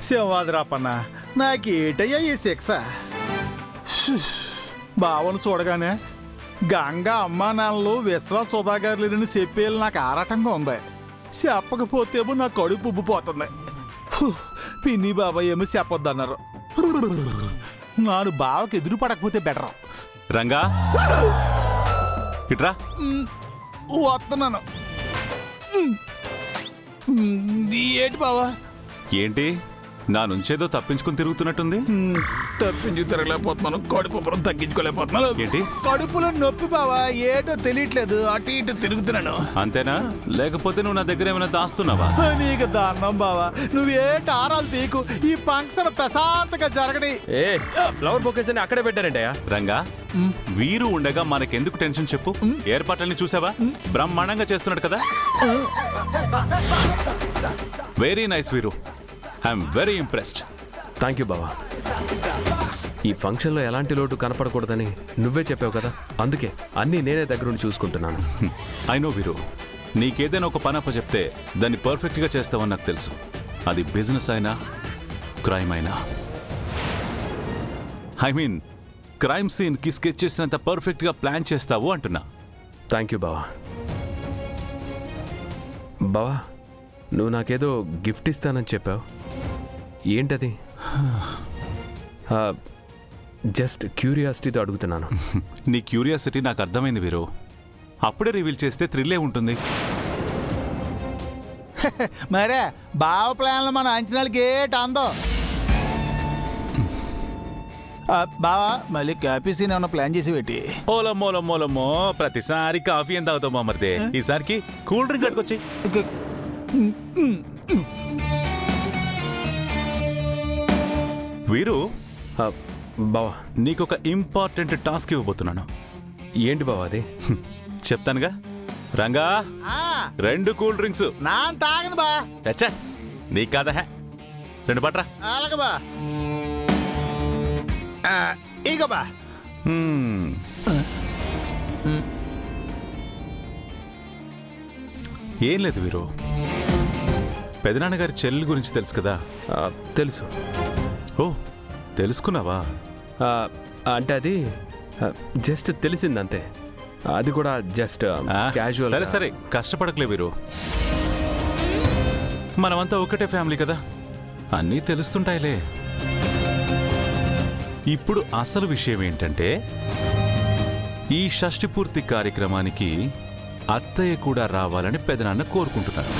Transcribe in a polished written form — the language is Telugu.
సింహాద్రాపన్న నాకేటయ్యా ఈ శిక్ష? బావను చూడగానే గంగా అమ్మా నాన్నలు విశ్వాస సుధాగారులేనని చెప్పేది నాకు ఆరాటంగా ఉంది. చెప్పకపోతేమో నా కడుపు ఉబ్బిపోతుంది. పిన్ని బాబాయ్ ఏమో చెప్పొద్దన్నారు. నాను బావకి ఎదురు పడకపోతే బెటర్. రంగా ఇట్రా. వస్తున్నాను. ఏంటి బావా? ఏంటి నా నుంచేదో తప్పించుకుని తిరుగుతున్నట్టుంది? తప్పించి తిరగలేకపోతున్నాను, కడుపు తగ్గించుకోలేకపోతున్నాను. ఏంటి కడుపులో నొప్పి బావా, ఏటో తెలియట్లేదు, అటు ఇటు తిరుగుతున్నాను. అంతేనా? లేకపోతే నువ్వు నా దగ్గర ఏమైనా దాస్తున్నావా? నీకు దాన్నం బావా, నువ్వేటి ఆరాలు తీకు. ఈ ఫంక్షన్ ప్రశాంతంగా జరగని. ఫ్లవర్ బొకేస్ అని అక్కడే పెట్టారంటయ్యా. రంగా, వీరు ఉండగా మనకెందుకు టెన్షన్ చెప్పు? ఏర్పాట్లని చూసావా? బ్రహ్మాండంగా చేస్తున్నాడు కదా. వెరీ నైస్ వీరు, I'm very impressed. Thank you బావా. ఈ ఫంక్షన్లో ఎలాంటి లోటు కనపడకూడదని నువ్వే చెప్పావు కదా, అందుకే అన్నీ నేనే దగ్గరుండి చూసుకుంటున్నాను. ఐ నో వీరు, నీకేదైనా ఒక పని అప్పచెప్తే దాన్ని పర్ఫెక్ట్గా చేస్తావని నాకు తెలుసు. అది బిజినెస్ అయినా క్రైమ్ అయినా. ఐ మీన్ క్రైమ్ సీన్కి స్కెచ్ చేసినంత పర్ఫెక్ట్గా ప్లాన్ చేస్తావు అంటున్నా. థ్యాంక్ యూ బావా. బావా, నువ్వు నాకేదో గిఫ్ట్ ఇస్తానని చెప్పావు, ఏంటది? జస్ట్ క్యూరియాసిటీతో అడుగుతున్నాను. నీ క్యూరియాసిటీ నాకు అర్థమైంది వీరు. అప్పుడే రివీల్ చేస్తే థ్రిల్లే ఉంటుంది. మరే బావ ప్లాన్లు మన అంచనాలకి ఏట అందో. బావా, మళ్ళీ కాఫీ సీన్ ఏమన్నా ప్లాన్ చేసి పెట్టి. ఓలమ్మోలమ్మోలమ్మో, ప్రతిసారి కాఫీ ఎంత అవుతావు మామర్దే? ఈసారికి కూల్ డ్రింక్ కట్టుకొచ్చి. వీరు, బావా నీకొక ఇంపార్టెంట్ టాస్క్ ఇవ్వబోతున్నాను. ఏంటి బావా అది? చెప్తానుగా. Ranga, 2 cool drinks. నా తాగను బా. హెచ్ఎస్ నీ కాదా? 2 పట్రా. అలాగే బా. ఇక బా. ఏం లేదు వీరు, పెదనాన్నగారి చెల్లెల గురించి తెలుసు కదా? తెలుసు. ఓ, తెలుసుకున్నావా? అంటే అది జస్ట్ తెలిసిందంతే, అది కూడా జస్ట్ క్యాజువల్. సరే సరే, కష్టపడకలే వీరు, మనమంతా ఒకటే ఫ్యామిలీ కదా, అన్నీ తెలుస్తుంటాయిలే. ఇప్పుడు అసలు విషయం ఏంటంటే, ఈ షష్ఠి పూర్తి కార్యక్రమానికి అత్తయ్య కూడా రావాలని పెదనాన్న కోరుకుంటున్నారు.